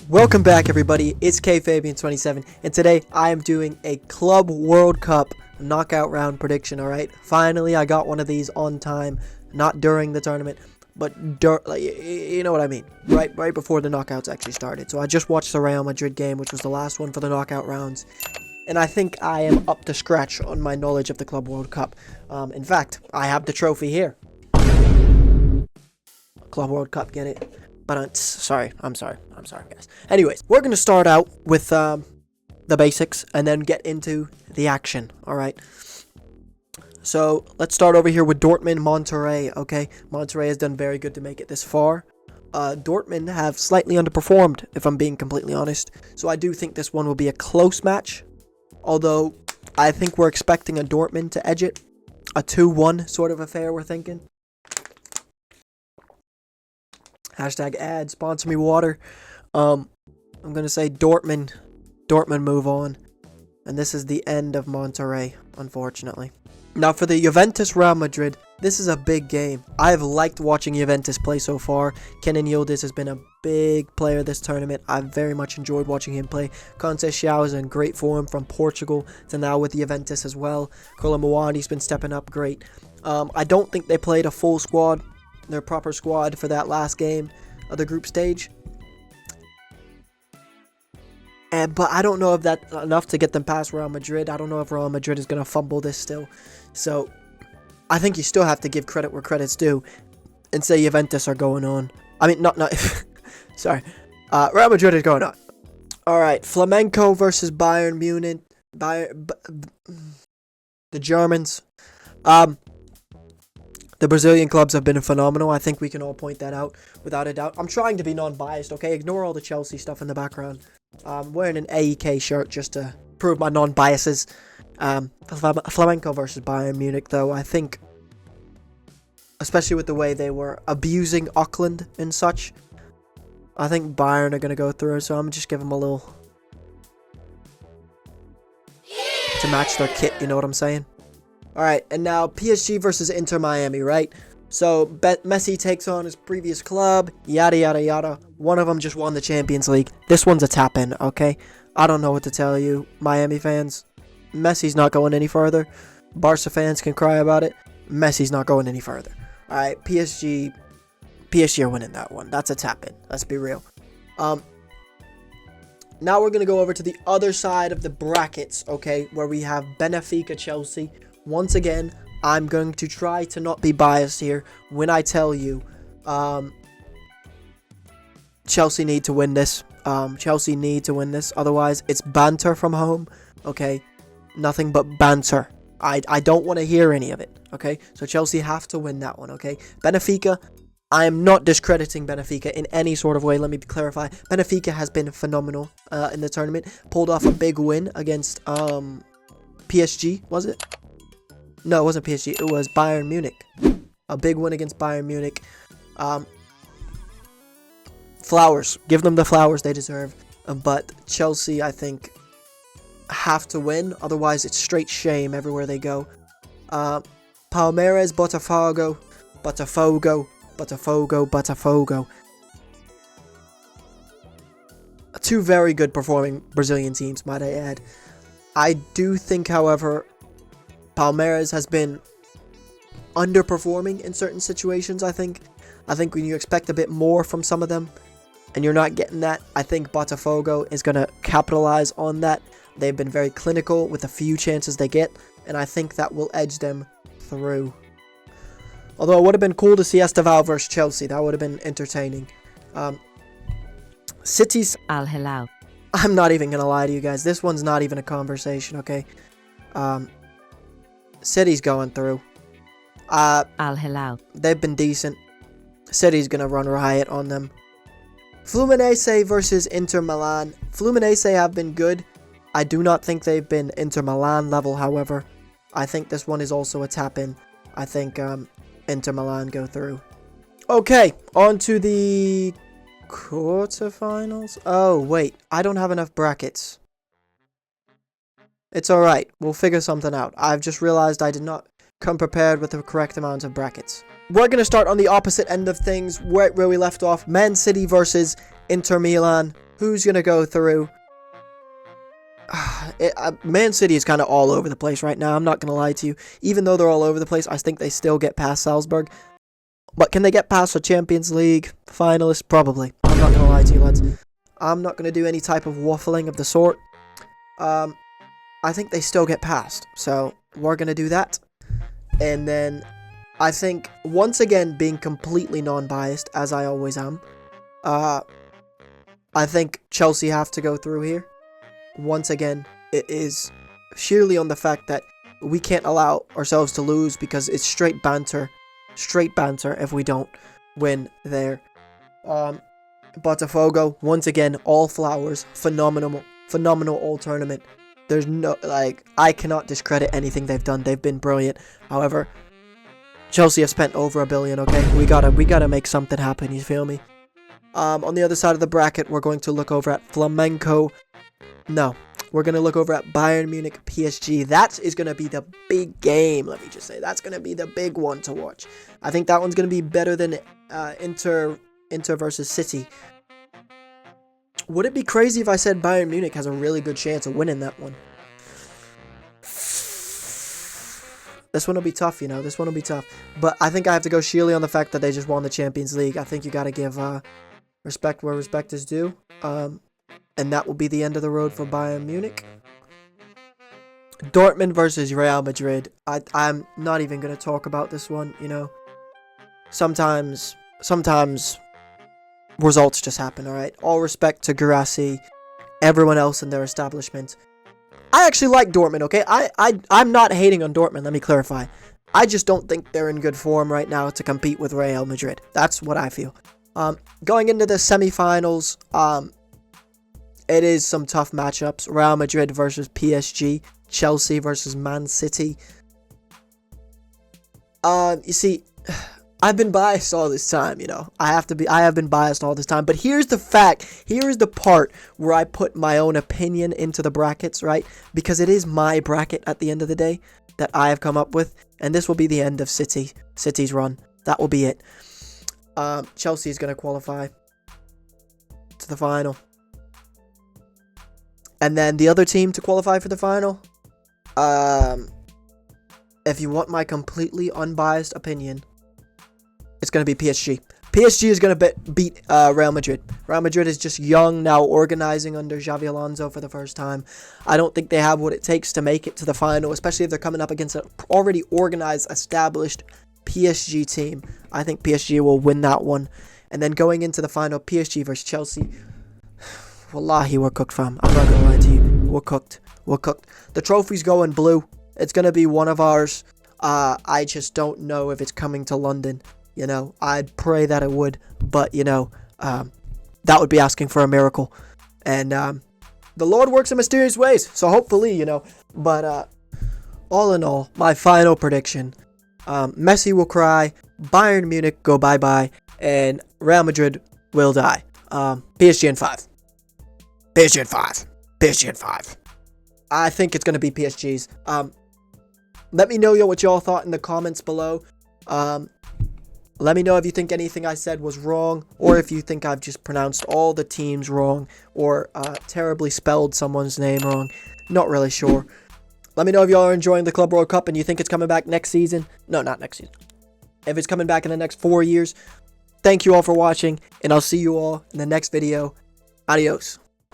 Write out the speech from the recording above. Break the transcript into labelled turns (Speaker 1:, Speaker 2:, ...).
Speaker 1: Welcome back, everybody. It's KFabian27, and today I am doing a Club World Cup knockout round prediction. All right, finally I got one of these on time, not during the tournament, but you know what I mean. Right before the knockouts actually started. So I just watched the Real Madrid game, which was the last one for the knockout rounds, and I think I am up to scratch on my knowledge of the Club World Cup. In fact, I have the trophy here. Club World Cup, get it? But I'm sorry, guys. Anyways, we're gonna start out with the basics and then get into the action. All right. So let's start over here with Dortmund, Monterrey. Okay, Monterrey has done very good to make it this far. Dortmund have slightly underperformed, if I'm being completely honest. So I do think this one will be a close match. Although I think we're expecting a Dortmund to edge it, a 2-1 sort of affair. We're thinking. Hashtag ad, sponsor me water. I'm going to say Dortmund move on. And this is the end of Monterrey, unfortunately. Now for the Juventus Real Madrid, this is a big game. I've liked watching Juventus play so far. Kenan Yildiz has been a big player this tournament. I've very much enjoyed watching him play. Conceição is in great form from Portugal to now with Juventus as well. Kolo Muani's been stepping up great. I don't think they played a full squad. Their proper squad for that last game of the group stage. But I don't know if that's enough to get them past Real Madrid. I don't know if Real Madrid is going to fumble this still. So I think you still have to give credit where credit's due and say Juventus are going on. I mean, not sorry. Real Madrid is going on. All right, Flamengo versus Bayernmunich. The Germans. The Brazilian clubs have been phenomenal. I think we can all point that out without a doubt. I'm trying to be non-biased, okay? Ignore all the Chelsea stuff in the background. I'm wearing an AEK shirt just to prove my non-biases. Flamengo versus Bayern Munich, though, I think, especially with the way they were abusing Auckland and such, I think Bayern are going to go through, so I'm just giving them a little to match their kit, you know what I'm saying? Alright, and now PSG versus Inter Miami, right? So, Messi takes on his previous club, yada yada yada. One of them just won the Champions League. This one's a tap-in, okay? I don't know what to tell you, Miami fans. Messi's not going any further. Barca fans can cry about it. Messi's not going any further. Alright, PSG are winning that one. That's a tap-in, let's be real. Now we're going to go over to the other side of the brackets, okay? Where we have Benfica, Chelsea. Once again, I'm going to try to not be biased here when I tell you Chelsea need to win this. Chelsea need to win this. Otherwise, it's banter from home. Okay? Nothing but banter. I don't want to hear any of it. Okay? So Chelsea have to win that one. Okay? Benfica, I am not discrediting Benfica in any sort of way. Let me clarify. Benfica has been phenomenal in the tournament. Pulled off a big win against PSG, was it? No, it wasn't PSG. It was Bayern Munich. A big win against Bayern Munich. Flowers. Give them the flowers they deserve. But Chelsea, I think, have to win. Otherwise, it's straight shame everywhere they go. Palmeiras, Botafogo. Two very good performing Brazilian teams, might I add. I do think, however, Palmeiras has been underperforming in certain situations, I think. I think when you expect a bit more from some of them and you're not getting that, I think Botafogo is going to capitalize on that. They've been very clinical with the few chances they get, and I think that will edge them through. Although it would have been cool to see Estaval versus Chelsea. That would have been entertaining. City's
Speaker 2: Al Hilal.
Speaker 1: I'm not even going to lie to you guys. This one's not even a conversation, okay? City's going through.
Speaker 2: Al Hilal.
Speaker 1: They've been decent. City's going to run riot on them. Fluminense versus Inter Milan. Fluminense have been good. I do not think they've been Inter Milan level, however. I think this one is also a tap-in. I think Inter Milan go through. Okay, on to the quarterfinals. Oh, wait. I don't have enough brackets. It's alright, we'll figure something out. I've just realized I did not come prepared with the correct amount of brackets. We're going to start on the opposite end of things, where we left off. Man City versus Inter Milan. Who's going to go through? Man City is kind of all over the place right now. I'm not going to lie to you. Even though they're all over the place, I think they still get past Salzburg. But can they get past the Champions League finalists? Probably. I'm not going to lie to you, lads. I'm not going to do any type of waffling of the sort. I think they still get past. So we're going to do that. And then I think, once again, being completely non-biased, as I always am, I think Chelsea have to go through here. Once again, it is sheerly on the fact that we can't allow ourselves to lose because it's straight banter if we don't win there. Botafogo, once again, all flowers, phenomenal all tournament. There's no, I cannot discredit anything they've done. They've been brilliant. However, Chelsea have spent over $1 billion, okay? We gotta make something happen, you feel me? On the other side of the bracket, we're going to look over at Flamengo. No, we're going to look over at Bayernmunich PSG. That is going to be the big game, let me just say. That's going to be the big one to watch. I think that one's going to be better than Inter versus City. Would it be crazy if I said Bayern Munich has a really good chance of winning that one? This one will be tough, you know. This one will be tough. But I think I have to go sheerly on the fact that they just won the Champions League. I think you got to give respect where respect is due. And that will be the end of the road for Bayern Munich. Dortmund versus Real Madrid. I'm not even going to talk about this one, you know. Sometimes results just happen, alright? All respect to Guirassy, everyone else in their establishment. I actually like Dortmund, okay? I'm not hating on Dortmund, let me clarify. I just don't think they're in good form right now to compete with Real Madrid. That's what I feel. Going into the semifinals, it is some tough matchups. Real Madrid versus PSG. Chelsea versus Man City. You see, I've been biased all this time, you know. I have been biased all this time. But here's the fact. Here is the part where I put my own opinion into the brackets, right? Because it is my bracket at the end of the day that I have come up with. And this will be the end of City's run. That will be it. Chelsea is going to qualify to the final. And then the other team to qualify for the final, if you want my completely unbiased opinion, it's going to be PSG. PSG is going to beat Real Madrid. Real Madrid is just young, now organizing under Xavi Alonso for the first time. I don't think they have what it takes to make it to the final, especially if they're coming up against an already organized, established PSG team. I think PSG will win that one. And then going into the final, PSG versus Chelsea. Wallahi, we're cooked, fam. I'm not gonna lie to you. We're cooked. We're cooked. The trophy's going blue. It's gonna be one of ours. I just don't know if it's coming to London. You know, I'd pray that it would, but you know, that would be asking for a miracle. And the Lord works in mysterious ways, so hopefully, you know. But all in all, my final prediction: Messi will cry, Bayern Munich go bye-bye, and Real Madrid will die. PSG in 5. PSG in 5. PSG in 5. I think it's going to be PSG's. Let me know what y'all thought in the comments below. Let me know if you think anything I said was wrong, or if you think I've just pronounced all the teams wrong, or terribly spelled someone's name wrong. Not really sure. Let me know if y'all are enjoying the Club World Cup and you think it's coming back next season. No, not next season. If it's coming back in the next 4 years. Thank you all for watching, and I'll see you all in the next video. Adios.